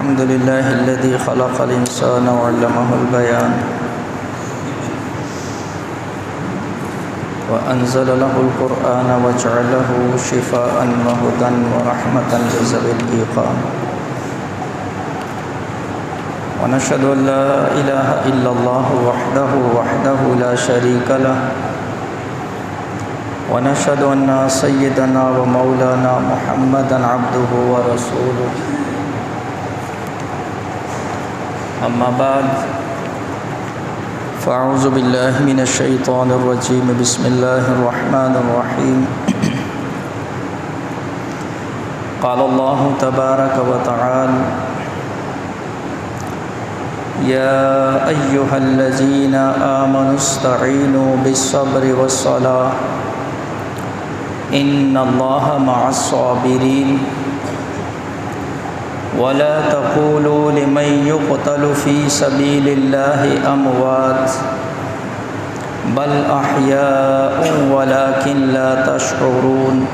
الحمد لله الذي خلق الإنسان وعلمه البيان وأنزل له القرآن وجعله شفاء وهدى ورحمة لذوي الإيقان ونشهد أن لا إله إلا الله وحده لا شريك له ونشهد أن سيدنا ومولانا محمدا عبده ورسوله أما بعد فأعوذ بالله من الشيطان الرجيم بسم الله الرحمن الرحيم قال الله تبارك وتعالى يا أيها الذين آمنوا استعينوا بالصبر والصلاة إن الله مع الصابرين ولا تقولوا لمن يقتل في سبيل الله أموات بل أحياء ولكن لا تشعرون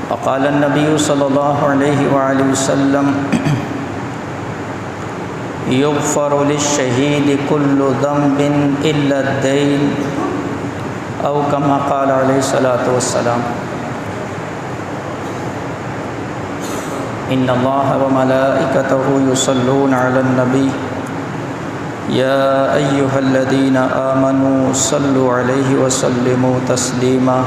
وقال النبي صلى الله عليه وآله وسلم يغفر للشهيد كل ذنب إلا الدين أو كما قال عليه الصلاة والسلام إن الله وملائكته يصلون على النبي يا أيها الذين آمنوا صلوا عليه وسلموا تسليما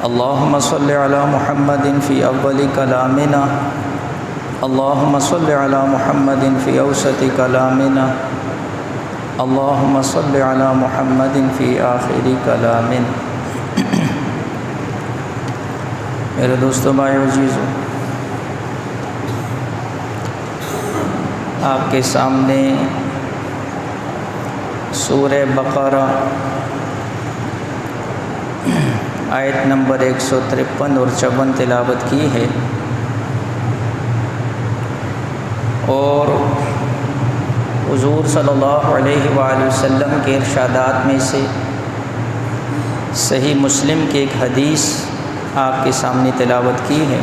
اللهم صل على محمد في أول كلامنا اللهم صل على محمد في أوسط كلامنا اللهم صل على محمد في آخر كلامنا میرے دوستوں بھائی عزیزو، آپ کے سامنے سورہ بقرہ آیت نمبر 153 اور 54 تلاوت کی ہے، اور حضور صلی اللہ علیہ وآلہ وسلم کے ارشادات میں سے صحیح مسلم کی ایک حدیث آپ کے سامنے تلاوت کی ہے۔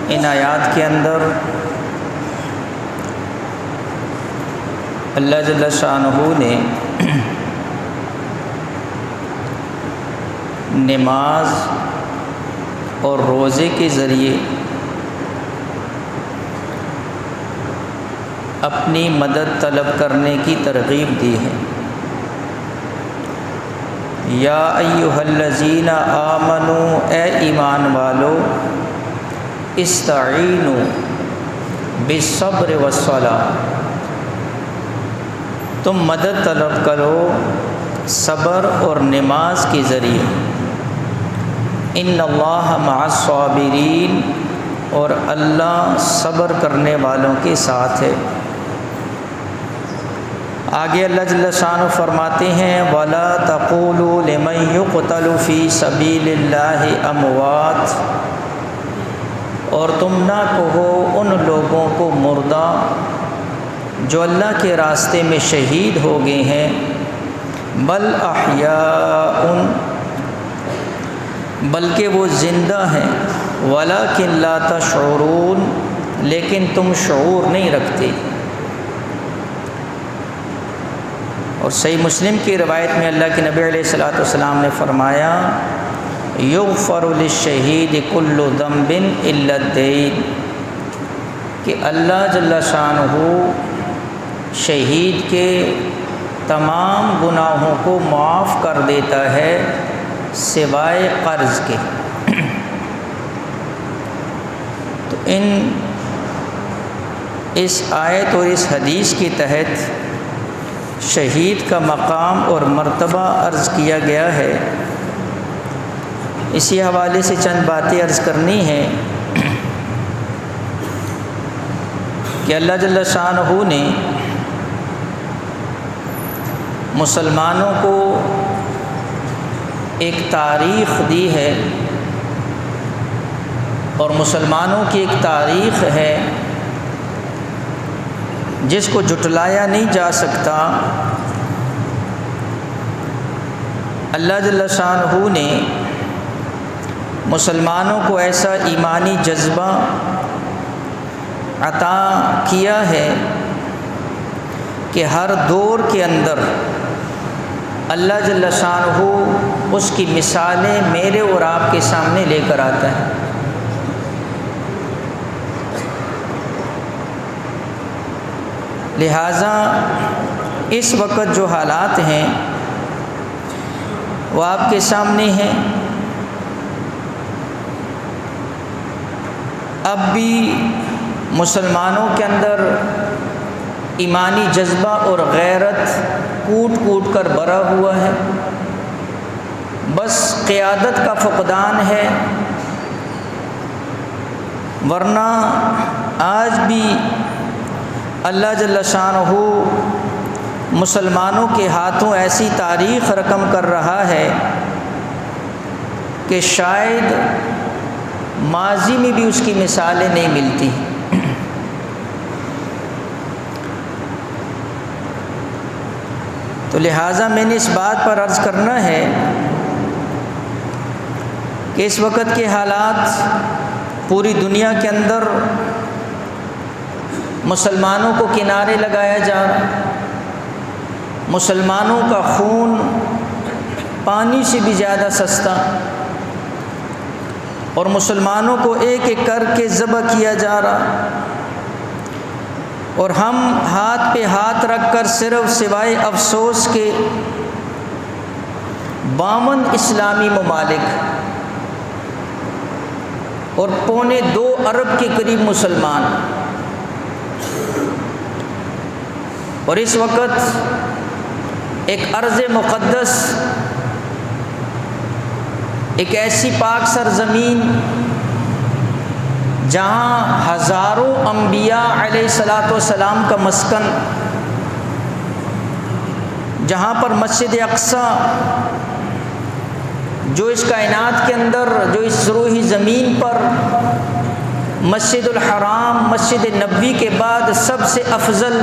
ان آیات کے اندر اللہ جل شانہ نے نماز اور روزے کے ذریعے اپنی مدد طلب کرنے کی ترغیب دی ہے۔ یا ایھا الذین آمنوا، اے ایمان والو، استعینوا بالصبر والصلاۃ، تم مدد طلب کرو صبر اور نماز کے ذریعے۔ ان اللہ مع الصابرین، اور اللہ صبر کرنے والوں کے ساتھ ہے۔ آگے اللہ جل شانہ فرماتے ہیں وَلَا تَقُولُوا لِمَن يُقْتَلُ فِي سَبِيلِ اللَّهِ أَمْوَاتٌ، اور تم نہ کہو ان لوگوں کو مردہ جو اللہ کے راستے میں شہید ہو گئے ہیں، بل احیاء، بلکہ وہ زندہ ہیں، وَلَكِنْ لَا تَشْعُرُونَ، لیکن تم شعور نہیں رکھتے۔ اور صحیح مسلم کی روایت میں اللہ کے نبی علیہ الصلوۃ والسلام نے فرمایا یغفر للشہید کل ذنب الا الدین، کہ اللہ جل شانہ شہید کے تمام گناہوں کو معاف کر دیتا ہے سوائے قرض کے۔ تو اس آیت اور اس حدیث کے تحت شہید کا مقام اور مرتبہ عرض کیا گیا ہے۔ اسی حوالے سے چند باتیں عرض کرنی ہیں کہ اللہ جل شانہ نے مسلمانوں کو ایک تاریخ دی ہے، اور مسلمانوں کی ایک تاریخ ہے جس کو جھٹلایا نہیں جا سکتا اللہ جل شانہ نے مسلمانوں کو ایسا ایمانی جذبہ عطا کیا ہے کہ ہر دور کے اندر اللہ جل شانہ اس کی مثالیں میرے اور آپ کے سامنے لے کر آتا ہے۔ لہٰذا اس وقت جو حالات ہیں وہ آپ کے سامنے ہیں۔ اب بھی مسلمانوں کے اندر ایمانی جذبہ اور غیرت کوٹ کوٹ کر بھرا ہوا ہے، بس قیادت کا فقدان ہے، ورنہ آج بھی اللہ جل شانہ مسلمانوں کے ہاتھوں ایسی تاریخ رقم کر رہا ہے کہ شاید ماضی میں بھی اس کی مثالیں نہیں ملتی۔ تو لہٰذا میں نے اس بات پر عرض کرنا ہے کہ اس وقت کے حالات پوری دنیا کے اندر مسلمانوں کو کنارے لگایا جا رہا، مسلمانوں کا خون پانی سے بھی زیادہ سستا، اور مسلمانوں کو ایک ایک کر کے ذبح کیا جا رہا، اور ہم ہاتھ پہ ہاتھ رکھ کر صرف سوائے افسوس کے 52 اسلامی ممالک اور 2.25 ارب کے قریب مسلمان، اور اس وقت ایک ارض مقدس، ایک ایسی پاک سرزمین جہاں ہزاروں انبیاء علیہ الصلاۃ والسلام کا مسکن، جہاں پر مسجد اقصی جو اس کائنات کے اندر، جو اس روحی زمین پر مسجد الحرام، مسجد نبوی کے بعد سب سے افضل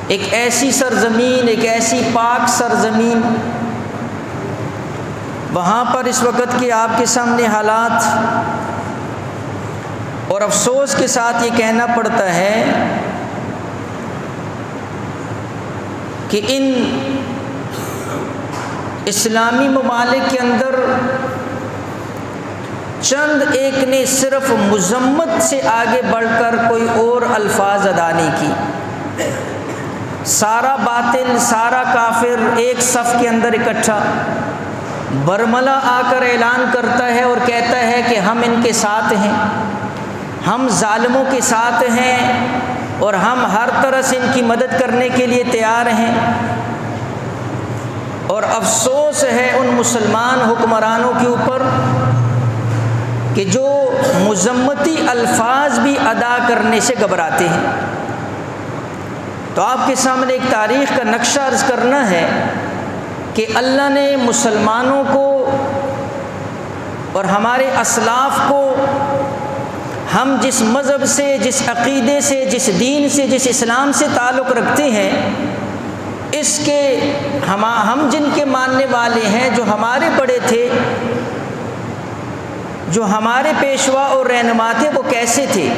ایک ایسی سرزمین، ایک ایسی پاک سرزمین، وہاں پر اس وقت کے آپ کے سامنے حالات، اور افسوس کے ساتھ یہ کہنا پڑتا ہے کہ ان اسلامی ممالک کے اندر چند ایک نے صرف مذمت سے آگے بڑھ کر کوئی اور الفاظ ادا نہیں کی، سارا باطل، سارا کافر ایک صف کے اندر اکٹھا، برملا آ کر اعلان کرتا ہے اور کہتا ہے کہ ہم ان کے ساتھ ہیں، ہم ظالموں کے ساتھ ہیں، اور ہم ہر طرح سے ان کی مدد کرنے کے لیے تیار ہیں۔ اور افسوس ہے ان مسلمان حکمرانوں کے اوپر کہ جو مذمتی الفاظ بھی ادا کرنے سے گھبراتے ہیں۔ تو آپ کے سامنے ایک تاریخ کا نقشہ عرض کرنا ہے کہ اللہ نے مسلمانوں کو اور ہمارے اسلاف کو، ہم جس مذہب سے، جس عقیدے سے، جس دین سے، جس اسلام سے تعلق رکھتے ہیں، اس کے ہم جن کے ماننے والے ہیں، جو ہمارے بڑے تھے، جو ہمارے پیشوا اور رہنما تھے، وہ کیسے تھے،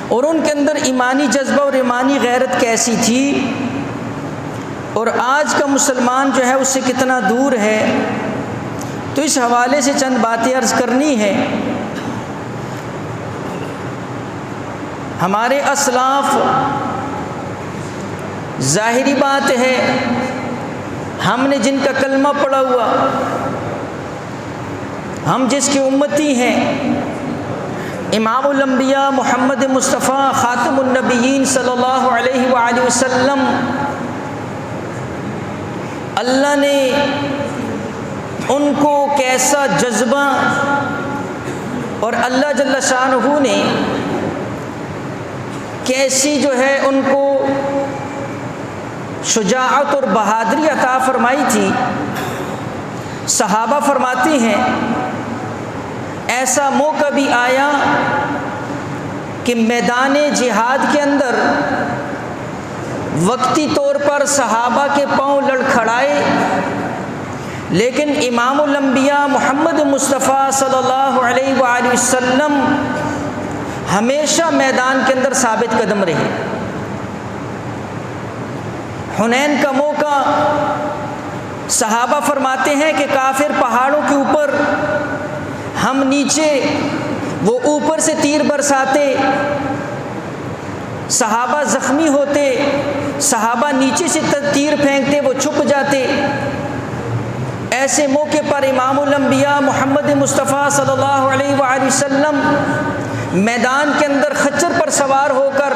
اور ان کے اندر ایمانی جذبہ اور ایمانی غیرت کیسی تھی، اور آج کا مسلمان جو ہے اس سے کتنا دور ہے۔ تو اس حوالے سے چند باتیں عرض کرنی ہے۔ ہمارے اسلاف، ظاہری بات ہے ہم نے جن کا کلمہ پڑھا ہوا، ہم جس کے امتی ہیں، امام الانبیاء محمد مصطفیٰ خاتم النبیین صلی اللہ علیہ وآلہ وسلم، اللہ نے ان کو کیسا جذبہ، اور اللہ جل شانہ نے کیسی جو ہے ان کو شجاعت اور بہادری عطا فرمائی تھی۔ صحابہ فرماتے ہیں ایسا موقع بھی آیا کہ میدان جہاد کے اندر وقتی طور پر صحابہ کے پاؤں لڑکھڑائے، لیکن امام الانبیاء محمد مصطفیٰ صلی اللہ علیہ وآلہ وسلم ہمیشہ میدان کے اندر ثابت قدم رہے۔ حنین کا موقع، صحابہ فرماتے ہیں کہ کافر پہاڑوں کے اوپر، ہم نیچے، وہ اوپر سے تیر برساتے، صحابہ زخمی ہوتے، صحابہ نیچے سے تیر پھینکتے، وہ چھپ جاتے۔ ایسے موقع پر امام الانبیاء محمد مصطفیٰ صلی اللہ علیہ وآلہ وسلم میدان کے اندر خچر پر سوار ہو کر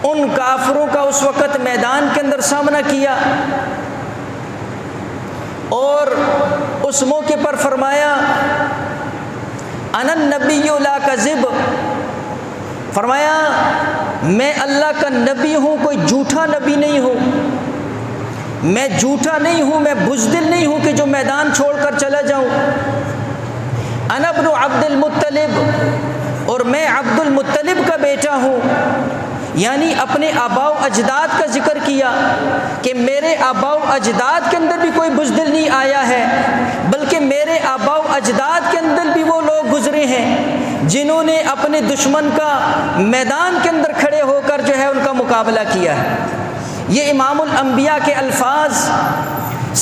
ان کافروں کا اس وقت میدان کے اندر سامنا کیا، اور اس موقع پر فرمایا انا النبی لا کذب، فرمایا میں اللہ کا نبی ہوں، کوئی جھوٹا نبی نہیں ہوں، میں جھوٹا نہیں ہوں، میں بزدل نہیں ہوں کہ جو میدان چھوڑ کر چلا جاؤں۔ انا ابن عبد المطلب، اور میں عبد المطلب کا بیٹا ہوں، یعنی اپنے آباء و اجداد کا ذکر کیا کہ میرے آباء و اجداد کے اندر بھی کوئی بزدل نہیں آیا ہے، بلکہ میرے آباء و اجداد کے اندر بھی وہ لوگ گزرے ہیں جنہوں نے اپنے دشمن کا میدان کے اندر کھڑے ہو کر جو ہے ان کا مقابلہ کیا ہے۔ یہ امام الانبیاء کے الفاظ۔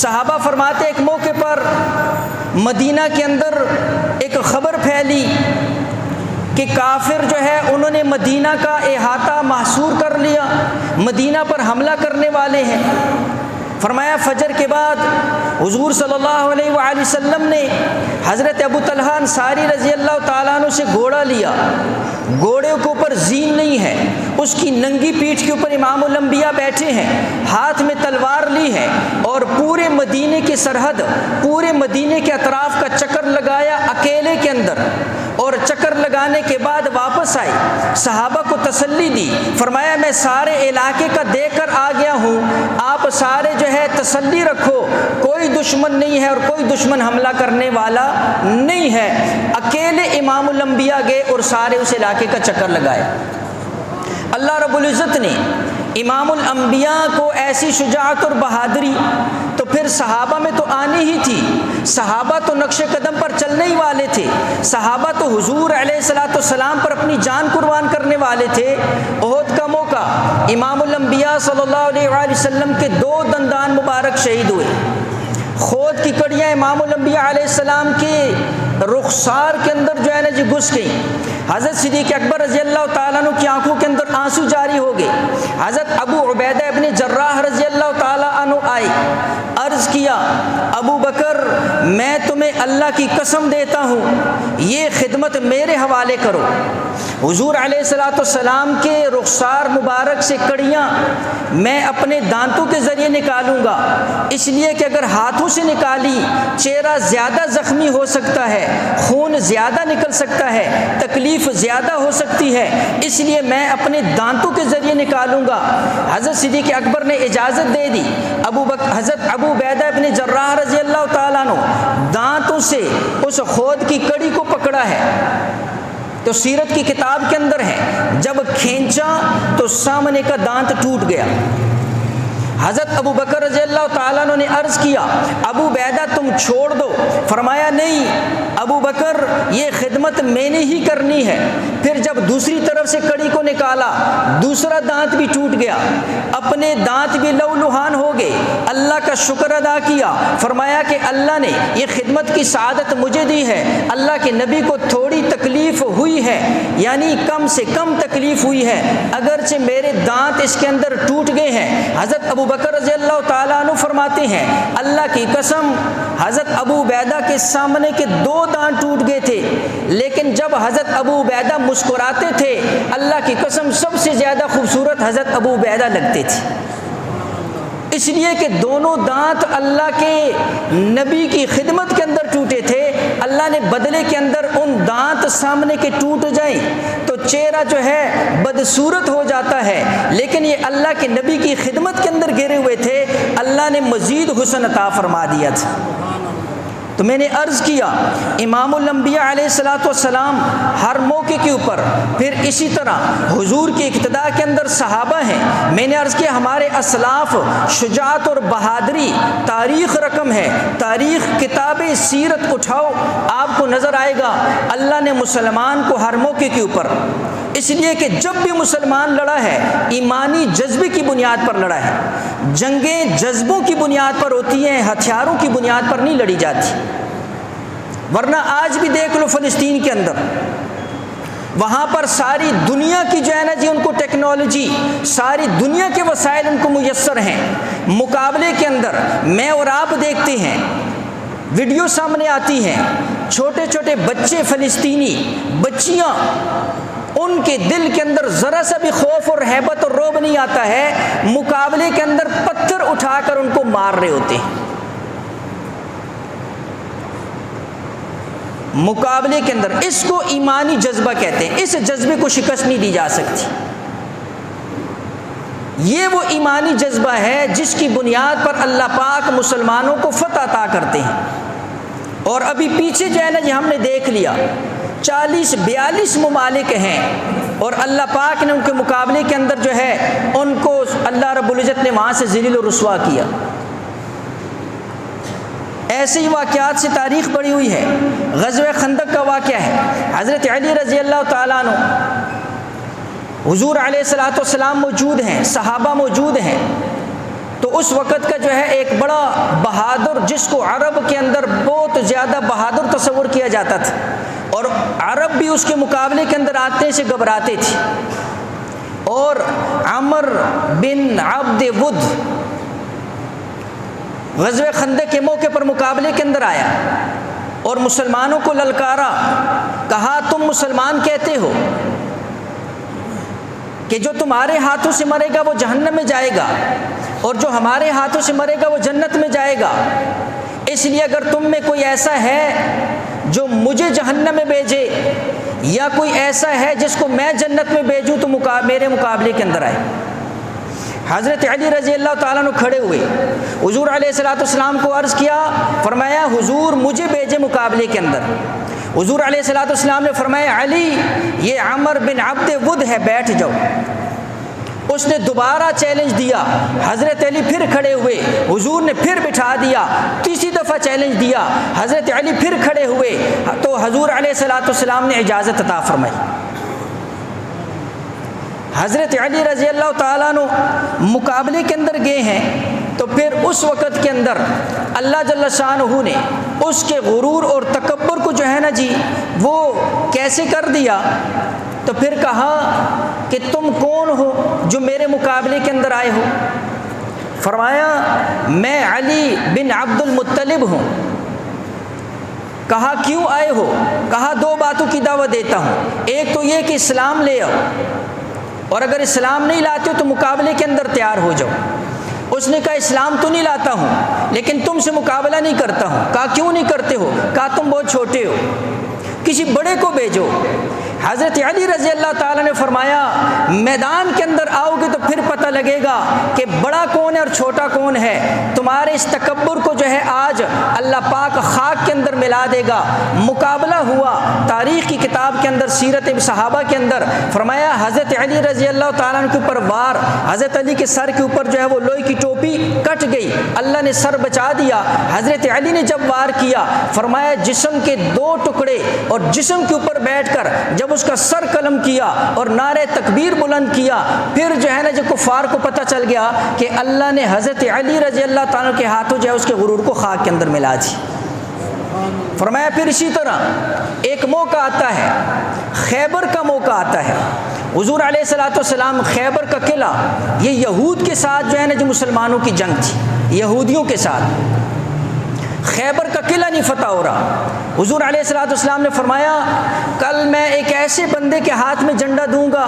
صحابہ فرماتے ایک موقع پر مدینہ کے اندر ایک خبر پھیلی کہ کافر جو ہے انہوں نے مدینہ کا احاطہ محصور کر لیا، مدینہ پر حملہ کرنے والے ہیں۔ فرمایا فجر کے بعد حضور صلی اللہ علیہ وآلہ وسلم نے حضرت ابو طلحہ انصاری رضی اللہ تعالیٰ عنہ سے گھوڑا لیا، گھوڑے کے اوپر زین نہیں ہے، اس کی ننگی پیٹھ کے اوپر امام الانبیاء بیٹھے ہیں، ہاتھ میں تلوار لی ہے، اور پورے مدینے کی سرحد، پورے مدینے کے اطراف کا چکر لگایا اکیلے کے اندر، اور چکر لگانے کے بعد واپس آئے، صحابہ کو تسلی دی، فرمایا میں سارے علاقے کا دیکھ کر آ گیا ہوں، آپ سارے جو ہے تسلی رکھو، کوئی دشمن نہیں ہے اور کوئی دشمن حملہ کرنے والا نہیں ہے۔ اکیلے امام الانبیاء گئے اور سارے اس علاقے کا چکر لگایا۔ اللہ رب العزت نے امام الانبیاء کو ایسی شجاعت اور بہادری تو پھر صحابہ میں تو آنی ہی تھی، صحابہ تو نقش قدم پر چلنے ہی والے تھے، صحابہ تو حضور علیہ الصلوۃ والسلام پر اپنی جان قربان کرنے والے تھے۔ احد کا موقع، امام الانبیاء صلی اللہ علیہ وآلہ وسلم کے 2 دندان مبارک شہید ہوئے، خود کی کڑیاں امام الانبیاء علیہ السلام کے رخسار کے اندر جو ہے نا جی گھس گئیں۔ حضرت صدیق اکبر رضی اللہ تعالیٰ عنہ کی آنکھوں کے اندر آنسو جاری ہو گئے۔ حضرت ابو عبیدہ ابن جراح رضی اللہ تعالیٰ عنہ آئے، عرض کیا ابو بکر میں تمہیں اللہ کی قسم دیتا ہوں یہ خدمت میرے حوالے کرو۔ حضور علیہ الصلوۃ والسلام کے رخسار مبارک سے کڑیاں میں اپنے دانتوں کے ذریعے نکالوں گا، اس لیے کہ اگر ہاتھوں سے نکالی چہرہ زیادہ زخمی ہو سکتا ہے، خون زیادہ نکل سکتا ہے، تکلیف زیادہ ہو سکتی ہے، اس لیے میں اپنے دانتوں کے ذریعے نکالوں گا۔ حضرت صدیق اکبر نے اجازت دے دی۔ حضرت ابو عبیدہ ابن جراح رضی اللہ تعالیٰ عنہ دانتوں سے اس خود کی کڑی کو پکڑا ہے، تو سیرت کی کتاب کے اندر ہے جب کھینچا تو سامنے کا دانت ٹوٹ گیا۔ حضرت ابو بکر رضی اللہ تعالیٰ عنہ نے عرض کیا ابو عبیدہ تم چھوڑ دو، فرمایا نہیں ابو بکر یہ خدمت میں نے ہی کرنی ہے۔ پھر جب دوسری طرف سے کڑی کو نکالا دوسرا دانت بھی ٹوٹ گیا، اپنے دانت بھی لو لہان ہو گئے، اللہ کا شکر ادا کیا، فرمایا کہ اللہ نے یہ خدمت کی سعادت مجھے دی ہے، اللہ کے نبی کو تھوڑی تکلیف ہوئی ہے، یعنی کم سے کم تکلیف ہوئی ہے، اگرچہ میرے دانت اس کے اندر ٹوٹ گئے ہیں۔ حضرت ابو بکر رضی اللہ تعالیٰ عنہ فرماتے ہیں اللہ کی قسم حضرت ابو عبیدہ کے سامنے کے 2 دانت ٹوٹ گئے تھے، لیکن جب حضرت ابو عبیدہ مسکراتے تھے اللہ کی قسم سب سے زیادہ خوبصورت حضرت ابو عبیدہ لگتے تھے، اس لیے کہ دونوں دانت اللہ کے نبی کی خدمت کے اندر ٹوٹے تھے۔ اللہ نے بدلے کے اندر ان دانت سامنے کے ٹوٹ جائیں تو چہرہ جو ہے بدصورت ہو جاتا ہے، لیکن یہ اللہ کے نبی کی خدمت کے اندر گرے ہوئے تھے، اللہ نے مزید حسن عطا فرما دیا تھا۔ تو میں نے عرض کیا امام الانبیاء علیہ الصلوۃ والسلام ہر موقع کے اوپر، پھر اسی طرح حضور کی اقتداء کے اندر صحابہ ہیں۔ میں نے عرض کیا ہمارے اسلاف شجاعت اور بہادری تاریخ رقم ہے، تاریخ کتاب سیرت اٹھاؤ، آپ کو نظر آئے گا اللہ نے مسلمان کو ہر موقع کے اوپر، اس لیے کہ جب بھی مسلمان لڑا ہے ایمانی جذبے کی بنیاد پر لڑا ہے۔ جنگیں جذبوں کی بنیاد پر ہوتی ہیں، ہتھیاروں کی بنیاد پر نہیں لڑی جاتی۔ ورنہ آج بھی دیکھ لو فلسطین کے اندر، وہاں پر ساری دنیا کی جو ہے نا جی ان کو ٹیکنالوجی، ساری دنیا کے وسائل ان کو میسر ہیں۔ مقابلے کے اندر میں اور آپ دیکھتے ہیں، ویڈیو سامنے آتی ہیں، چھوٹے چھوٹے بچے فلسطینی بچیاں، ان کے دل کے اندر ذرا سا بھی خوف اور ہیبت اور رعب نہیں آتا ہے، مقابلے کے اندر پتھر اٹھا کر ان کو مار رہے ہوتے ہیں۔ مقابلے کے اندر اس کو ایمانی جذبہ کہتے ہیں، اس جذبے کو شکست نہیں دی جا سکتی۔ یہ وہ ایمانی جذبہ ہے جس کی بنیاد پر اللہ پاک مسلمانوں کو فتح عطا کرتے ہیں۔ اور ابھی پیچھے جو ہے نا جی ہم نے دیکھ لیا 40-42 ممالک ہیں، اور اللہ پاک نے ان کے مقابلے کے اندر جو ہے ان کو اللہ رب العزت نے وہاں سے ذلیل و رسوا کیا۔ ایسے ہی واقعات سے تاریخ پڑی ہوئی ہے۔ غزوہ خندق کا واقعہ ہے، حضرت علی رضی اللہ تعالیٰ عنہ، حضور علیہ الصلوۃ والسلام موجود ہیں، صحابہ موجود ہیں، تو اس وقت کا جو ہے ایک بڑا بہادر، جس کو عرب کے اندر بہت زیادہ بہادر تصور کیا جاتا تھا، اور عرب بھی اس کے مقابلے کے اندر آتے سے گھبراتے تھے، اور عمر بن عبد ود غزوہ خندق کے موقع پر مقابلے کے اندر آیا اور مسلمانوں کو للکارا، کہا تم مسلمان کہتے ہو کہ جو تمہارے ہاتھوں سے مرے گا وہ جہنم میں جائے گا، اور جو ہمارے ہاتھوں سے مرے گا وہ جنت میں جائے گا، اس لیے اگر تم میں کوئی ایسا ہے جو مجھے جہنم میں بھیجے، یا کوئی ایسا ہے جس کو میں جنت میں بھیجوں، تو میرے مقابلے کے اندر آئے۔ حضرت علی رضی اللہ تعالیٰ عنہ کھڑے ہوئے، حضور علیہ الصلوۃ والسلام کو عرض کیا، فرمایا حضور مجھے بھیجے مقابلے کے اندر۔ حضور علیہ الصلوۃ والسلام نے فرمایا علی یہ عمر بن عبد ود ہے، بیٹھ جاؤ۔ اس نے دوبارہ چیلنج دیا، حضرت علی پھر کھڑے ہوئے، حضور نے پھر بٹھا دیا، تیسری دفعہ چیلنج دیا، حضرت علی پھر کھڑے ہوئے، تو حضور علیہ الصلوۃ والسلام نے اجازت عطا فرمائی۔ حضرت علی رضی اللہ تعالیٰ عنہ مقابلے کے اندر گئے ہیں، تو پھر اس وقت کے اندر اللہ جل شانہ نے اس کے غرور اور تکبر کو جو ہے نا جی وہ کیسے کر دیا، تو پھر کہا کہ تم کون ہو جو میرے مقابلے کے اندر آئے ہو؟ فرمایا میں علی بن عبد المطلب ہوں۔ کہا کیوں آئے ہو؟ کہا دو باتوں کی دعوت دیتا ہوں، ایک تو یہ کہ اسلام لے آؤ، اور اگر اسلام نہیں لاتے ہو تو مقابلے کے اندر تیار ہو جاؤ۔ اس نے کہا اسلام تو نہیں لاتا ہوں لیکن تم سے مقابلہ نہیں کرتا ہوں۔ کہا کیوں نہیں کرتے ہو؟ کہا تم بہت چھوٹے ہو، کسی بڑے کو بھیجو۔ حضرت علی رضی اللہ تعالیٰ نے فرمایا میدان کے اندر آؤ گے تو پھر پتہ لگے گا کہ بڑا کون ہے اور چھوٹا کون ہے۔ تمہارے اس تکبر کو جو ہے آج اللہ پاک خاک کے اندر ملا دے گا۔ مقابلہ ہوا تاریخ کی کتاب کے اندر، سیرت صحابہ کے اندر، فرمایا حضرت علی رضی اللہ تعالیٰ عنہ کے اوپر وار، حضرت علی کے سر کے اوپر جو ہے وہ لوہے کی ٹوپی کٹ گئی، اللہ نے سر بچا دیا۔ حضرت علی نے جب وار کیا، فرمایا جسم کے دو ٹکڑے، اور جسم کے اوپر بیٹھ کر جب اس کا سر قلم کیا اور نعرہ تکبیر بلند کیا، پھر جو ہے نا جو کفار کو پتہ چل گیا کہ اللہ نے حضرت علی رضی اللہ تعالیٰ کے ہاتھوں جو ہے اس کے غرور کو خاک کے اندر ملا دی۔ فرمایا پھر اسی طرح ایک موقع آتا ہے، خیبر کا موقع آتا ہے۔ حضور علیہ الصلوۃ والسلام خیبر کا قلعہ، یہ یہود کے ساتھ جو ہے نا جو مسلمانوں کی جنگ تھی، یہودیوں کے ساتھ خیبر کا قلعہ نہیں فتح ہو رہا۔ حضور علیہ الصلوۃ والسلام نے فرمایا کل میں ایک ایسے بندے کے ہاتھ میں جھنڈا دوں گا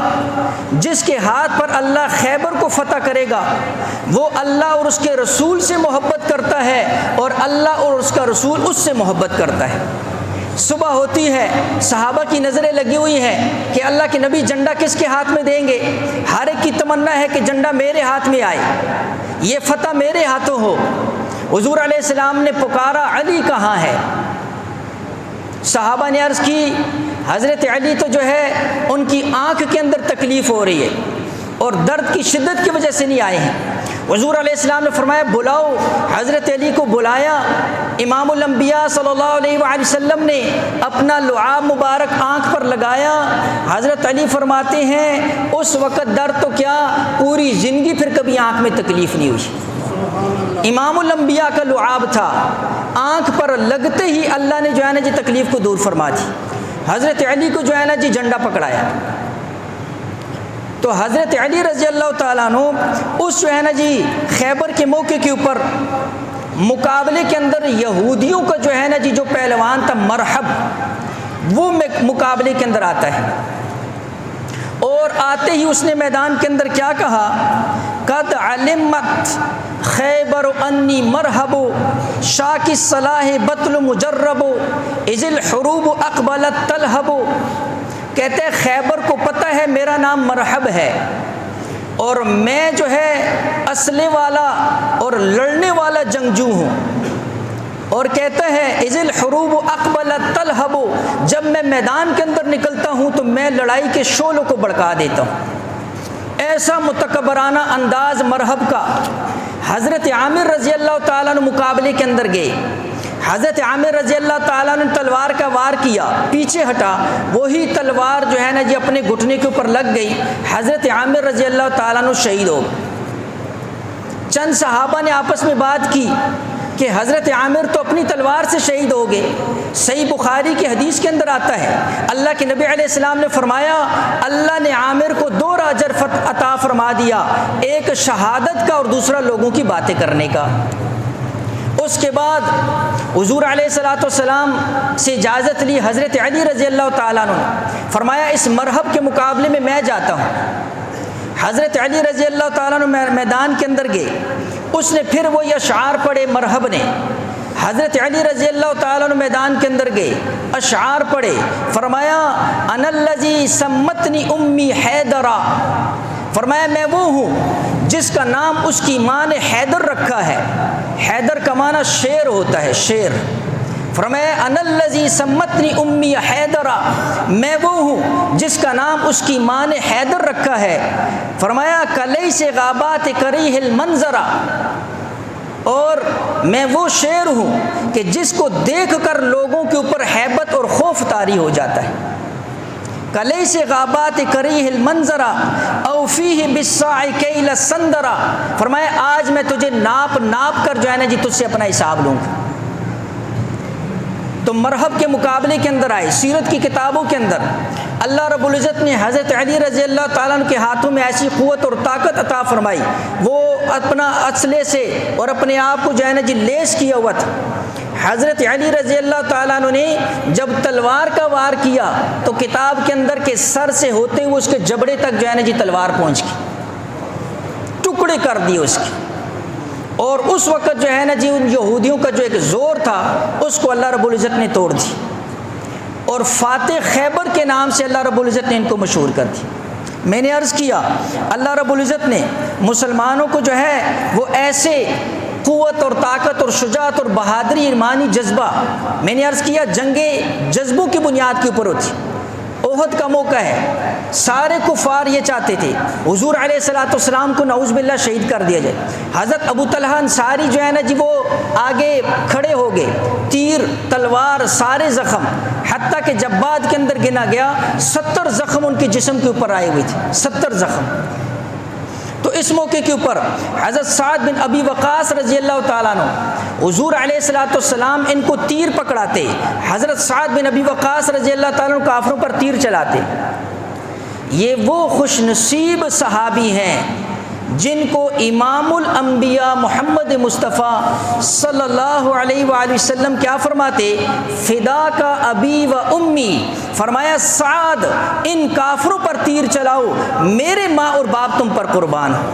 جس کے ہاتھ پر اللہ خیبر کو فتح کرے گا، وہ اللہ اور اس کے رسول سے محبت کرتا ہے اور اللہ اور اس کا رسول اس سے محبت کرتا ہے۔ صبح ہوتی ہے، صحابہ کی نظریں لگی ہوئی ہیں کہ اللہ کے نبی جھنڈا کس کے ہاتھ میں دیں گے؟ ہر ایک کی تمنا ہے کہ جھنڈا میرے ہاتھ میں آئے، یہ فتح میرے ہاتھوں ہو۔ حضور علیہ السلام نے پکارا علی کہاں ہے؟ صحابہ نے عرض کی حضرت علی تو جو ہے ان کی آنکھ کے اندر تکلیف ہو رہی ہے اور درد کی شدت کی وجہ سے نہیں آئے ہیں۔ حضور علیہ السلام نے فرمایا بلاؤ، حضرت علی کو بلایا۔ امام الانبیاء صلی اللہ علیہ وآلہ وسلم نے اپنا لعاب مبارک آنکھ پر لگایا۔ حضرت علی فرماتے ہیں اس وقت درد تو کیا، پوری زندگی پھر کبھی آنکھ میں تکلیف نہیں ہوئی۔ امام الانبیاء کا لعاب تھا، آنکھ پر لگتے ہی اللہ نے جو ہے نا جی تکلیف کو دور فرما دی۔ حضرت علی کو جو ہے نا جی جھنڈا پکڑایا۔ تو حضرت علی رضی اللہ تعالیٰ عنہ اس جو ہے نا جی خیبر کے موقع کے اوپر مقابلے کے اندر یہودیوں کا جو ہے نا جی جو پہلوان تھا مرحب، وہ مقابلے کے اندر آتا ہے، اور آتے ہی اس نے میدان کے اندر کیا کہا، قد علمت خیبر انی مرحب شاک الصلاح بطل مجرب اذ الحروب اقبلت تلہب۔ کہتے ہیں خیبر کو پتہ ہے میرا نام مرحب ہے، اور میں جو ہے اسلحے والا اور لڑنے والا جنگجو ہوں، اور کہتا ہے اذ الحروب اقبلت تلہب، جب میں میدان کے اندر نکلتا ہوں تو میں لڑائی کے شعلوں کو بھڑکا دیتا ہوں۔ ایسا متکبرانہ انداز مرحب کا۔ حضرت عامر رضی اللہ تعالیٰ نے مقابلے کے اندر گئے۔ حضرت عامر رضی اللہ تعالیٰ نے تلوار کا وار کیا، پیچھے ہٹا، وہی تلوار جو ہے نا جی اپنے گھٹنے کے اوپر لگ گئی۔ حضرت عامر رضی اللہ تعالیٰ نے شہید ہو گئے۔ چند صحابہ نے آپس میں بات کی کہ حضرت عامر تو اپنی تلوار سے شہید ہو گئے۔ صحیح بخاری کی حدیث کے اندر آتا ہے اللہ کے نبی علیہ السلام نے فرمایا اللہ نے عامر کو 2 اجر عطا فرما دیا، ایک شہادت کا اور دوسرا لوگوں کی باتیں کرنے کا۔ اس کے بعد حضور علیہ الصلوۃ والسلام سے اجازت لی حضرت علی رضی اللہ تعالیٰ عنہ نے، فرمایا اس مرحب کے مقابلے میں میں جاتا ہوں۔ حضرت علی رضی اللہ تعالیٰ عنہ میدان کے اندر گئے، اس نے پھر وہی اشعار پڑھے مرحب نے۔ حضرت علی رضی اللہ تعالیٰ عنہ میدان کے اندر گئے، اشعار پڑھے، فرمایا انا الذی سمتنی امی حیدرا، فرمایا میں وہ ہوں جس کا نام اس کی ماں نے حیدر رکھا ہے۔ حیدر کا معنی شیر ہوتا ہے، شیر۔ فرمایا انا الذی سمتنی امی حیدرا، میں وہ ہوں جس کا نام اس کی ماں نے حیدر رکھا ہے۔ فرمایا کلیس غابات کریہ المنظرا، اور میں وہ شیر ہوں کہ جس کو دیکھ کر لوگوں کے اوپر ہیبت اور خوف طاری ہو جاتا ہے۔ کلیس غابات کریہ المنظرا او فیہ بالصاع کیل السندرا، فرمایا آج میں تجھے ناپ کر جو ہے نا جی تجھ سے اپنا حساب لوں گا۔ تو مرحب کے مقابلے کے اندر آئے، سیرت کی کتابوں کے اندر اللہ رب العزت نے حضرت علی رضی اللہ تعالیٰ عنہ کے ہاتھوں میں ایسی قوت اور طاقت عطا فرمائی، وہ اپنا اسلحے سے اور اپنے آپ کو جو ہے نا جی لیس کیا ہوا تھا۔ حضرت علی رضی اللہ تعالیٰ عنہ نے جب تلوار کا وار کیا تو کتاب کے اندر کے سر سے ہوتے ہوئے اس کے جبڑے تک جو ہے نا جی تلوار پہنچ گئی، ٹکڑے کر دیے اس کے۔ اور اس وقت جو ہے نا جی ان یہودیوں کا جو ایک زور تھا اس کو اللہ رب العزت نے توڑ دی، اور فاتح خیبر کے نام سے اللہ رب العزت نے ان کو مشہور کر دی۔ میں نے عرض کیا اللہ رب العزت نے مسلمانوں کو جو ہے وہ ایسے قوت اور طاقت اور شجاعت اور بہادری ایمانی جذبہ، میں نے عرض کیا جنگیں جذبوں کی بنیاد کے اوپر ہوتی۔ احد کا موقع ہے، سارے کفار یہ چاہتے تھے حضور علیہ الصلوۃ والسلام کو نعوذ باللہ شہید کر دیا جائے۔ حضرت ابو طلحہ انصاری جو ہے نا جی وہ آگے کھڑے ہو گئے، تیر تلوار سارے زخم، حتیٰ کہ جب بعد کے اندر گنا گیا 70 زخم ان کے جسم کے اوپر آئے ہوئے تھے، 70 زخم۔ تو اس موقع کے اوپر حضرت سعد بن ابی وقاص رضی اللہ تعالیٰ عنہ، حضور علیہ الصلوۃ والسلام ان کو تیر پکڑاتے، حضرت سعد بن ابی وقاص رضی اللہ تعالیٰ عنہ کافروں پر تیر چلاتے۔ یہ وہ خوش نصیب صحابی ہیں جن کو امام الانبیاء محمد مصطفیٰ صلی اللہ علیہ وآلہ وسلم کیا فرماتے، فدا کا ابی و امی، فرمایا سعد ان کافروں پر تیر چلاؤ، میرے ماں اور باپ تم پر قربان ہو۔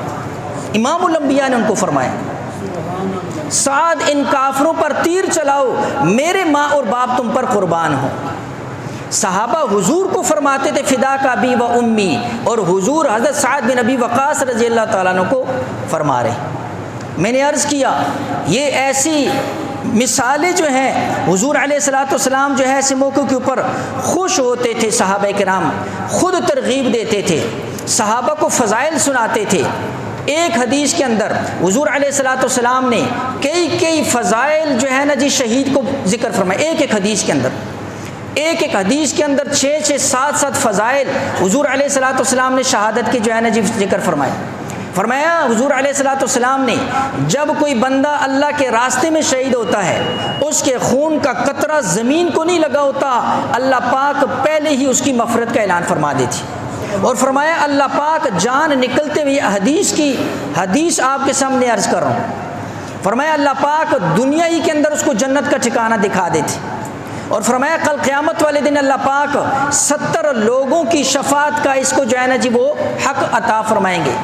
امام الانبیاء نے ان کو فرمایا سعد ان کافروں پر تیر چلاؤ، میرے ماں اور باپ تم پر قربان ہو۔ صحابہ حضور کو فرماتے تھے فدا کا ابی و امی، اور حضور حضرت سعد بن ابی وقاص رضی اللہ تعالیٰ عنہ کو فرما رہے۔ میں نے عرض کیا یہ ایسی مثالیں جو ہیں حضور علیہ الصلوۃ والسلام جو ہے ایسے موقعوں کے اوپر خوش ہوتے تھے، صحابہ کرام خود ترغیب دیتے تھے، صحابہ کو فضائل سناتے تھے۔ ایک حدیث کے اندر حضور علیہ الصلوۃ والسلام نے کئی فضائل جو ہے نا جی شہید کو ذکر فرمائے۔ ایک حدیث کے اندر 6 7 فضائل حضور علیہ الصلوۃ والسلام نے شہادت کے جو ہے نا جی ذکر فرمایا حضور علیہ الصلوۃ والسلام نے جب کوئی بندہ اللہ کے راستے میں شہید ہوتا ہے، اس کے خون کا قطرہ زمین کو نہیں لگا ہوتا، اللہ پاک پہلے ہی اس کی مغفرت کا اعلان فرما دیتی۔ اور فرمایا اللہ پاک جان نکلتے ہوئے حدیث آپ کے سامنے عرض کر رہا ہوں، فرمایا اللہ پاک دنیا ہی کے اندر اس کو جنت کا ٹھکانہ دکھا دیتی، اور فرمایا کل قیامت والے دن اللہ پاک 70 لوگوں کی شفاعت کا اس کو جو ہے نا جی وہ حق عطا فرمائیں گے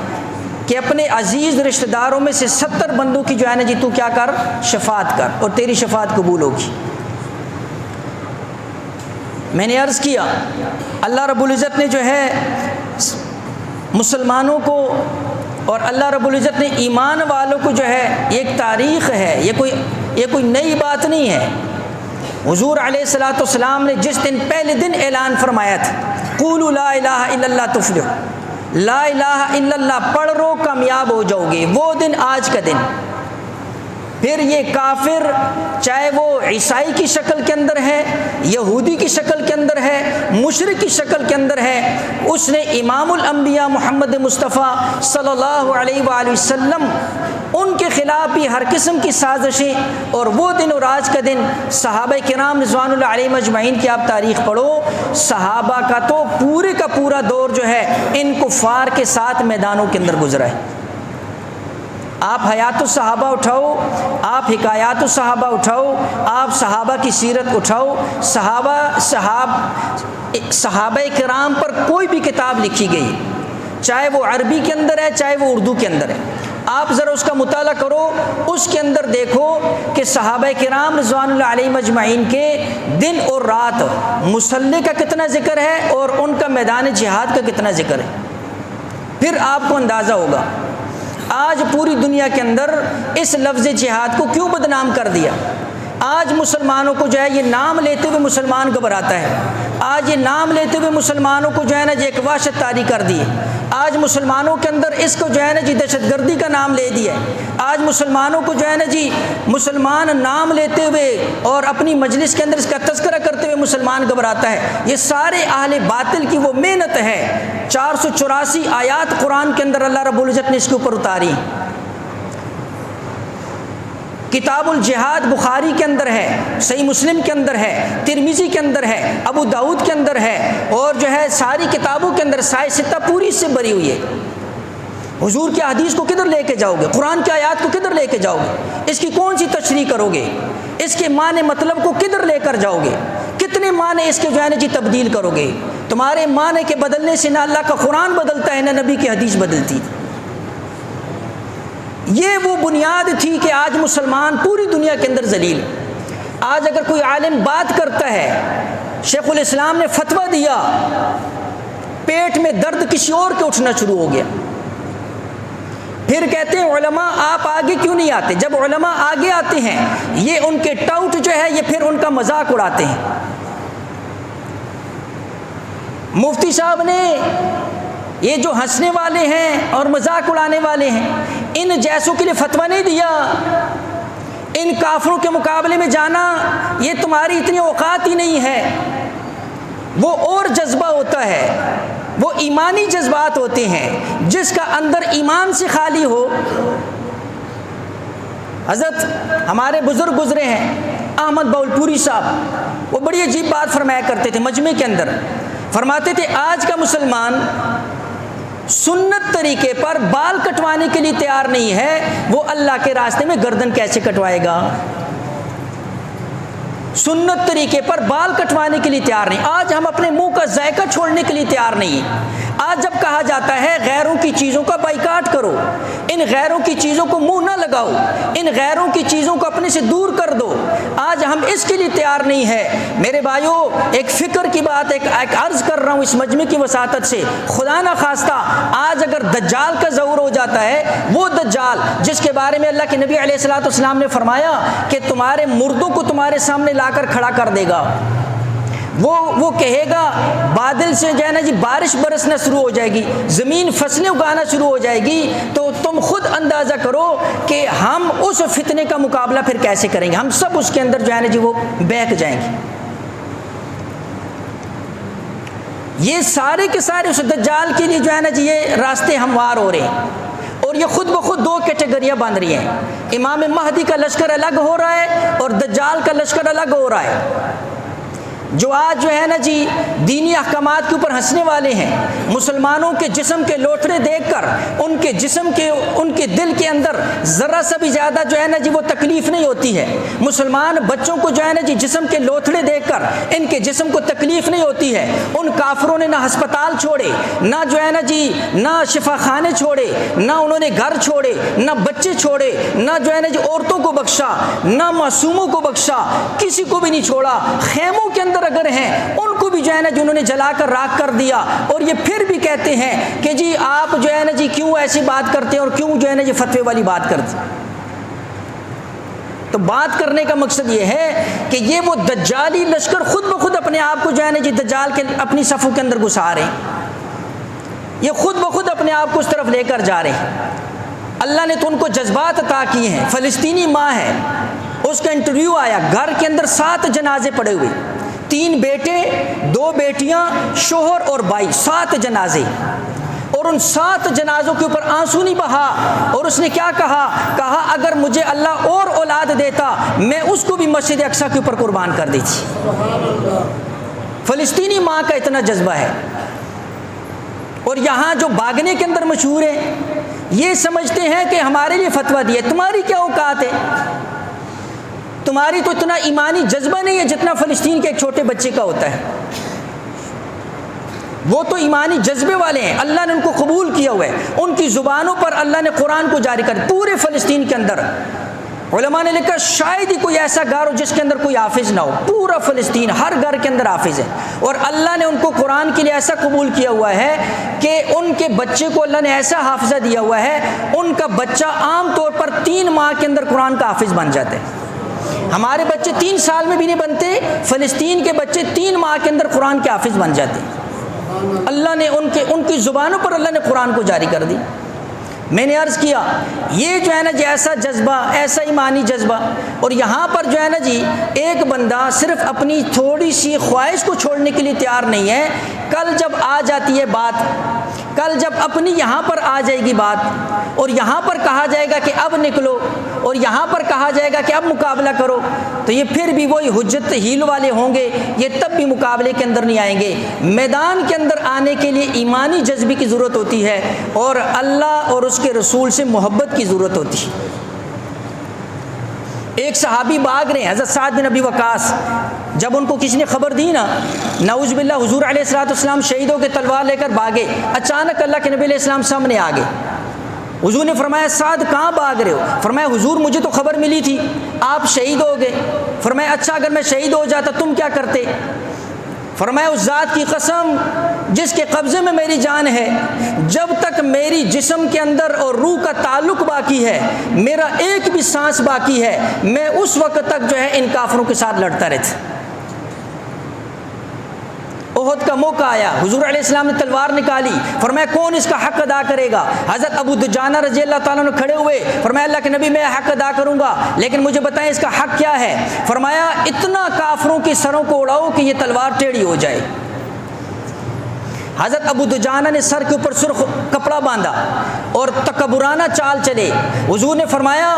کہ اپنے عزیز رشتہ داروں میں سے 70 بندوں کی جو ہے نا جی تو کیا کر، شفاعت کر، اور تیری شفاعت قبول ہوگی۔ میں نے عرض کیا اللہ رب العزت نے جو ہے مسلمانوں کو اور اللہ رب العزت نے ایمان والوں کو جو ہے ایک تاریخ ہے، یہ کوئی نئی بات نہیں ہے۔ حضور علیہ الصلوۃ والسلام نے جس دن پہلے دن اعلان فرمایا تھا قولوا لا الہ الا اللہ تفلحوا، لا الہ الا اللہ پڑھ رو کامیاب ہو جاؤ گے، وہ دن آج کا دن۔ پھر یہ کافر چاہے وہ عیسائی کی شکل کے اندر ہے، یہودی کی شکل کے اندر ہے، مشرک کی شکل کے اندر ہے، اس نے امام الانبیاء محمد مصطفیٰ صلی اللہ علیہ وآلہ وسلم ان کے خلاف بھی ہر قسم کی سازشیں، اور وہ دن اور آج کا دن صحابہ کرام رضوان اللہ علیہم اجمعین کی آپ تاریخ پڑھو، صحابہ کا تو پورے کا پورا دور جو ہے ان کفار کے ساتھ میدانوں کے اندر گزرا ہے۔ آپ حیات الصحابہ اٹھاؤ، آپ حکایات الصحابہ اٹھاؤ، آپ صحابہ کی سیرت اٹھاؤ، صحابہ کرام پر کوئی بھی کتاب لکھی گئی، چاہے وہ عربی کے اندر ہے چاہے وہ اردو کے اندر ہے، آپ ذرا اس کا مطالعہ کرو، اس کے اندر دیکھو کہ صحابہ کرام رضوان اللہ علیہم اجمعین کے دن اور رات مصلی کا کتنا ذکر ہے اور ان کا میدان جہاد کا کتنا ذکر ہے، پھر آپ کو اندازہ ہوگا۔ آج پوری دنیا کے اندر اس لفظ جہاد کو کیوں بدنام کر دیا؟ آج مسلمانوں کو جو ہے یہ نام لیتے ہوئے مسلمان گھبراتا ہے، آج یہ نام لیتے ہوئے مسلمانوں کو جو ہے نا جی ایک وحشت طاری کر دی ہے، آج مسلمانوں کے اندر اس کو جو ہے نا جی دہشت گردی کا نام لے دیا ہے، آج مسلمانوں کو جو ہے نا جی مسلمان نام لیتے ہوئے اور اپنی مجلس کے اندر اس کا تذکرہ کرتے ہوئے مسلمان گھبراتا ہے۔ یہ سارے اہل باطل کی وہ محنت ہے، 484 آیات قرآن کے اندر اللہ رب العزت نے اس کے اوپر اتاری۔ کتاب الجہاد بخاری کے اندر ہے، صحیح مسلم کے اندر ہے، ترمذی کے اندر ہے، ابو داؤد کے اندر ہے، اور جو ہے ساری کتابوں کے اندر سائے ستہ پوری اس سے بری ہوئی ہے۔ حضور کی حدیث کو کدھر لے کے جاؤ گے؟ قرآن کی آیات کو کدھر لے کے جاؤ گے؟ اس کی کون سی تشریح کرو گے؟ اس کے معنی مطلب کو کدھر لے کر جاؤ گے؟ کتنے معنی اس کے جو ہے نا جی تبدیل کرو گے؟ تمہارے معنی کے بدلنے سے نہ اللہ کا قرآن بدلتا ہے نہ نبی کی حدیث بدلتی۔ یہ وہ بنیاد تھی کہ آج مسلمان پوری دنیا کے اندر ذلیل۔ آج اگر کوئی عالم بات کرتا ہے، شیخ الاسلام نے فتویٰ دیا، پیٹ میں درد کسی اور کے اٹھنا شروع ہو گیا، پھر کہتے ہیں علماء آپ آگے کیوں نہیں آتے؟ جب علماء آگے آتے ہیں یہ ان کے ٹاؤٹ جو ہے یہ پھر ان کا مذاق اڑاتے ہیں۔ مفتی صاحب نے یہ جو ہنسنے والے ہیں اور مذاق اڑانے والے ہیں ان جیسوں کے لیے فتویٰ نہیں دیا، ان کافروں کے مقابلے میں جانا یہ تمہاری اتنی اوقات ہی نہیں ہے۔ وہ اور جذبہ ہوتا ہے، وہ ایمانی جذبات ہوتے ہیں، جس کا اندر ایمان سے خالی ہو۔ حضرت ہمارے بزرگ گزرے ہیں احمد باولپوری صاحب، وہ بڑی عجیب بات فرمایا کرتے تھے مجمع کے اندر، فرماتے تھے آج کا مسلمان سنت طریقے پر بال کٹوانے کے لیے تیار نہیں ہے، وہ اللہ کے راستے میں گردن کیسے کٹوائے گا؟ سنت طریقے پر بال کٹوانے کے لیے تیار نہیں۔ آج ہم اپنے منہ کا ذائقہ چھوڑنے کے لیے تیار نہیں ہیں۔ آج جب کہا جاتا ہے غیروں کی چیزوں کا بائیکاٹ کرو، ان غیروں کی چیزوں کو منہ نہ لگاؤ، ان غیروں کی چیزوں کو اپنے سے دور کر دو، آج ہم اس کے لیے تیار نہیں ہے۔ میرے بھائیوں، ایک فکر کی بات ایک عرض کر رہا ہوں اس مجمع کی وساطت سے، خدا نہ خواستہ آج اگر دجال کا ظہور ہو جاتا ہے، وہ دجال جس کے بارے میں اللہ کے نبی علیہ الصلوۃ والسلام نے فرمایا کہ تمہارے مردوں کو تمہارے سامنے لا کر کھڑا کر دے گا، وہ کہے گا بادل سے جو ہے نا جی بارش برسنا شروع ہو جائے گی، زمین فصلیں اگانا شروع ہو جائے گی، تو تم خود اندازہ کرو کہ ہم اس فتنے کا مقابلہ پھر کیسے کریں گے، ہم سب اس کے اندر جو ہے نا جی وہ بہک جائیں گے۔ یہ سارے کے سارے اس دجال کے لیے جو ہے نا جی یہ راستے ہموار ہو رہے ہیں، اور یہ خود بخود دو کیٹیگریاں بن رہی ہیں، امام مہدی کا لشکر الگ ہو رہا ہے اور دجال کا لشکر الگ ہو رہا ہے۔ جو آج جو ہے نا جی دینی احکامات کے اوپر ہنسنے والے ہیں، مسلمانوں کے جسم کے لوتھڑے دیکھ کر ان کے جسم کے ان کے دل کے اندر ذرا سا بھی زیادہ جو ہے نا جی وہ تکلیف نہیں ہوتی ہے، مسلمان بچوں کو جو ہے نا جی جسم کے لوتھڑے دیکھ کر ان کے جسم کو تکلیف نہیں ہوتی ہے، ان کافروں نے نہ ہسپتال چھوڑے، نہ جو ہے نا جی نہ شفا خانے چھوڑے، نہ انہوں نے گھر چھوڑے، نہ بچے چھوڑے، نہ جو ہے نا جی عورتوں کو بخشا، نہ معصوموں کو بخشا، کسی کو بھی نہیں چھوڑا، خیموں کے اندر اگر ہیں ان کو بھی جو ہے نا جنہوں نے جلا کر راکھ کر دیا، اور یہ پھر بھی کہتے ہیں کہ جی آپ جو ہے نا جی کیوں ایسی بات کرتے ہیں اور کیوں جو ہے نا جی فتوے والی بات کرتے ہیں۔ تو بات کرنے کا مقصد یہ ہے کہ یہ وہ دجالی لشکر خود بخود اپنے آپ کو جو ہے نا جی دجال کے اپنی صفوں کے اندر گھسا رہے ہیں، یہ خود بخود اپنے آپ کو اس طرف لے کر جا رہے ہیں۔ اللہ نے تو ان کو جذبات عطا کیے ہیں۔ فلسطینی ماں ہے، اس کا انٹرویو آیا، گھر کے اندر 7 جنازے پڑے ہوئے، 3 بیٹے 2 بیٹیاں، شوہر اور بھائی، 7 جنازے، اور ان 7 جنازوں کے اوپر آنسو نہیں بہا، اور اس نے کیا کہا اگر مجھے اللہ اور اولاد دیتا میں اس کو بھی مسجد اقصی کے اوپر قربان کر دیتی۔ فلسطینی ماں کا اتنا جذبہ ہے، اور یہاں جو بھاگنے کے اندر مشہور ہے یہ سمجھتے ہیں کہ ہمارے لیے فتویٰ دیا، تمہاری کیا اوقات ہے، تمہاری تو اتنا ایمانی جذبہ نہیں ہے جتنا فلسطین کے ایک چھوٹے بچے کا ہوتا ہے۔ وہ تو ایمانی جذبے والے ہیں، اللہ نے ان کو قبول کیا ہوا ہے، ان کی زبانوں پر اللہ نے قرآن کو جاری کر، پورے فلسطین کے اندر علماء نے لکھا شاید ہی کوئی ایسا گھر ہو جس کے اندر کوئی حافظ نہ ہو، پورا فلسطین ہر گھر کے اندر حافظ ہے، اور اللہ نے ان کو قرآن کے لیے ایسا قبول کیا ہوا ہے کہ ان کے بچے کو اللہ نے ایسا حافظہ دیا ہوا ہے، ان کا بچہ عام طور پر 3 ماہ کے اندر قرآن کا حافظ بن جاتا ہے۔ ہمارے بچے 3 سال میں بھی نہیں بنتے، فلسطین کے بچے 3 ماہ کے اندر قرآن کے حافظ بن جاتے ہیں۔ اللہ نے ان کی زبانوں پر اللہ نے قرآن کو جاری کر دی۔ میں نے عرض کیا یہ جو ہے نا جی ایسا جذبہ، ایسا ایمانی جذبہ، اور یہاں پر جو ہے نا جی ایک بندہ صرف اپنی تھوڑی سی خواہش کو چھوڑنے کے لیے تیار نہیں ہے، کل جب آ جاتی ہے بات، کل جب اپنی یہاں پر آ جائے گی بات، اور یہاں پر کہا جائے گا کہ اب نکلو، اور یہاں پر کہا جائے گا کہ اب مقابلہ کرو، تو یہ پھر بھی وہی حجت ہیل والے ہوں گے، یہ تب بھی مقابلے کے اندر نہیں آئیں گے۔ میدان کے اندر آنے کے لیے ایمانی جذبے کی ضرورت ہوتی ہے، اور اللہ اور اس کے رسول سے محبت کی ضرورت ہوتی ہے۔ ایک صحابی بھاگ رہے ہیں، حضرت سعد بن ابی وقاص، جب ان کو کسی نے خبر دی نا، نعوذ باللہ حضور علیہ الصلوۃ والسلام شہید ہو کے تلوار لے کر بھاگے، اچانک اللہ کے نبی علیہ السلام سامنے آ گئے۔ حضور نے فرمایا سعد کہاں بھاگ رہے ہو؟ فرمایا حضور مجھے تو خبر ملی تھی آپ شہید ہو گئے۔ فرمایا اچھا اگر میں شہید ہو جاتا تم کیا کرتے؟ فرمایا اس ذات کی قسم جس کے قبضے میں میری جان ہے، جب تک میری جسم کے اندر اور روح کا تعلق باقی ہے، میرا ایک بھی سانس باقی ہے، میں اس وقت تک جو ہے ان کافروں کے ساتھ لڑتا رہتا۔ احد کا موقع آیا، حضور علیہ السلام نے تلوار نکالی، فرمایا کون اس کا حق ادا کرے گا؟ حضرت ابو دجانہ رضی اللہ تعالیٰ عنہ کھڑے ہوئے، فرمایا اللہ کے نبی میں حق ادا کروں گا، لیکن مجھے بتائیں اس کا حق کیا ہے؟ فرمایا اتنا کافروں کے سروں کو اڑاؤ کہ یہ تلوار ٹیڑھی ہو جائے۔ حضرت ابو دجانہ نے سر کے اوپر سرخ کپڑا باندھا اور تکبرانہ چال چلے۔ حضور نے فرمایا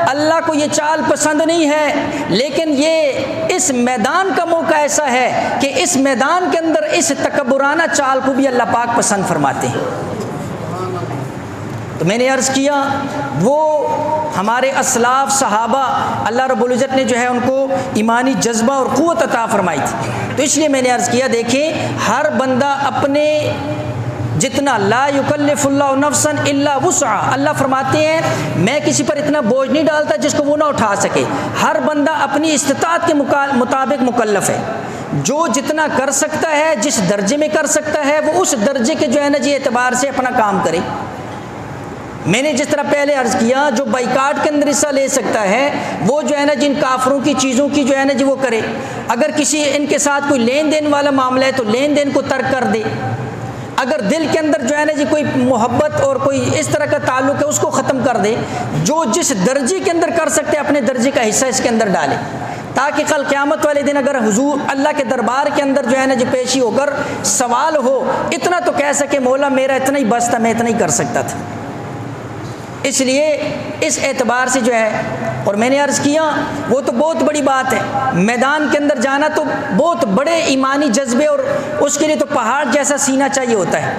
اللہ کو یہ چال پسند نہیں ہے، لیکن یہ اس میدان کا موقع ایسا ہے کہ اس میدان کے اندر اس تکبرانہ چال کو بھی اللہ پاک پسند فرماتے ہیں۔ تو میں نے عرض کیا وہ ہمارے اسلاف صحابہ اللہ رب العزت نے جو ہے ان کو ایمانی جذبہ اور قوت عطا فرمائی تھی، تو اس لیے میں نے عرض کیا دیکھیں ہر بندہ اپنے جتنا لا یکلف اللہ نفسا الا وسعها، اللہ فرماتے ہیں میں کسی پر اتنا بوجھ نہیں ڈالتا جس کو وہ نہ اٹھا سکے، ہر بندہ اپنی استطاعت کے مطابق مکلف ہے، جو جتنا کر سکتا ہے، جس درجے میں کر سکتا ہے، وہ اس درجے کے جو ہے نا جی اعتبار سے اپنا کام کرے۔ میں نے جس طرح پہلے عرض کیا، جو بائیکاٹ کے اندر حصہ لے سکتا ہے وہ جو ہے نا جن کافروں کی چیزوں کی جو ہے نا جی وہ کرے، اگر کسی ان کے ساتھ کوئی لین دین والا معاملہ ہے تو لین دین کو ترک کر دے، اگر دل کے اندر جو ہے نا جی کوئی محبت اور کوئی اس طرح کا تعلق ہے اس کو ختم کر دے، جو جس درجے کے اندر کر سکتے اپنے درجے کا حصہ اس کے اندر ڈالے، تاکہ کل قیامت والے دن اگر حضور اللہ کے دربار کے اندر جو ہے نا جی پیشی ہو کر سوال ہو، اتنا تو کہہ سکے مولا میرا اتنا ہی بس تھا، میں اتنا ہی کر سکتا تھا۔ اس لیے اس اعتبار سے جو ہے، اور میں نے عرض کیا وہ تو بہت بڑی بات ہے، میدان کے اندر جانا تو بہت بڑے ایمانی جذبے، اور اس کے لیے تو پہاڑ جیسا سینہ چاہیے ہوتا ہے۔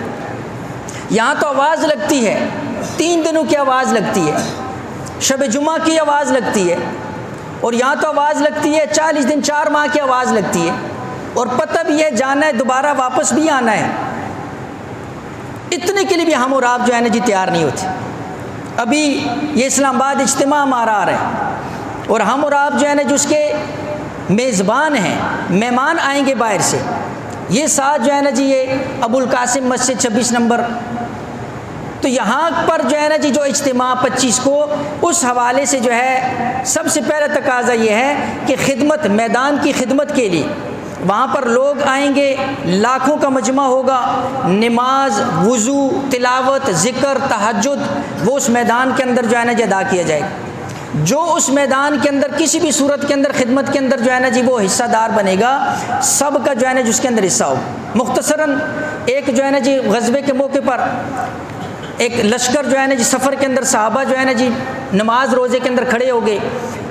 یہاں تو آواز لگتی ہے، 3 دنوں کی آواز لگتی ہے، شب جمعہ کی آواز لگتی ہے، اور یہاں تو آواز لگتی ہے 40 دن 4 ماہ کی آواز لگتی ہے، اور پتہ بھی ہے جانا ہے، دوبارہ واپس بھی آنا ہے۔ اتنے کے لیے بھی ہم اور آپ جو ہے نا جی تیار نہیں ہوتے۔ ابھی یہ اسلام آباد اجتماع ہمارا آ رہا ہے، اور ہم اور آپ جو ہے نا جو اس کے میزبان ہیں، مہمان آئیں گے باہر سے۔ یہ ساتھ جو ہے نا جی یہ ابو القاسم مسجد 26 نمبر، تو یہاں پر جو ہے نا جی جو اجتماع 25 کو، اس حوالے سے جو ہے سب سے پہلا تقاضا یہ ہے کہ خدمت، میدان کی خدمت کے لیے وہاں پر لوگ آئیں گے، لاکھوں کا مجمع ہوگا، نماز، وضو، تلاوت، ذکر، تہجد وہ اس میدان کے اندر جو ہے نا جی ادا کیا جائے گا۔ جو اس میدان کے اندر کسی بھی صورت کے اندر خدمت کے اندر جو ہے نا جی وہ حصہ دار بنے گا، سب کا جو ہے نا جس کے اندر حصہ ہو۔ مختصراً ایک جو ہے نا جی غزوے کے موقع پر ایک لشکر جو ہے نا جی سفر کے اندر صحابہ جو ہے نا جی نماز روزے کے اندر کھڑے ہو گئے،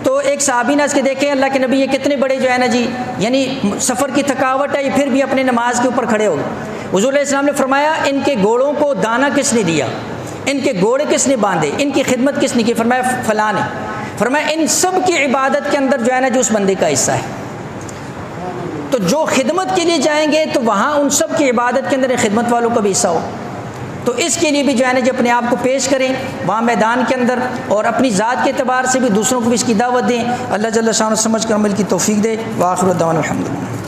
تو ایک صحابی نے اس کے دیکھے اللہ کے نبی یہ کتنے بڑے جو ہے نا جی یعنی سفر کی تھکاوٹ ہے، یہ پھر بھی اپنے نماز کے اوپر کھڑے ہو گئے۔ حضور علیہ السلام نے فرمایا ان کے گھوڑوں کو دانہ کس نے دیا، ان کے گھوڑے کس نے باندھے، ان کی خدمت کس نے کی؟ فرمایا فلاں نے۔ فرمایا ان سب کی عبادت کے اندر جو ہے نا جو اس بندے کا حصہ ہے۔ تو جو خدمت کے لیے جائیں گے تو وہاں ان سب کی عبادت کے اندر خدمت والوں کا بھی حصہ ہو، تو اس کے لیے بھی جو ہے نا جو اپنے آپ کو پیش کریں وہاں میدان کے اندر، اور اپنی ذات کے اعتبار سے بھی دوسروں کو بھی اس کی دعوت دیں۔ اللہ جل شانہ سمجھ کر عمل کی توفیق دے۔ وآخر دعوانا الحمدللہ۔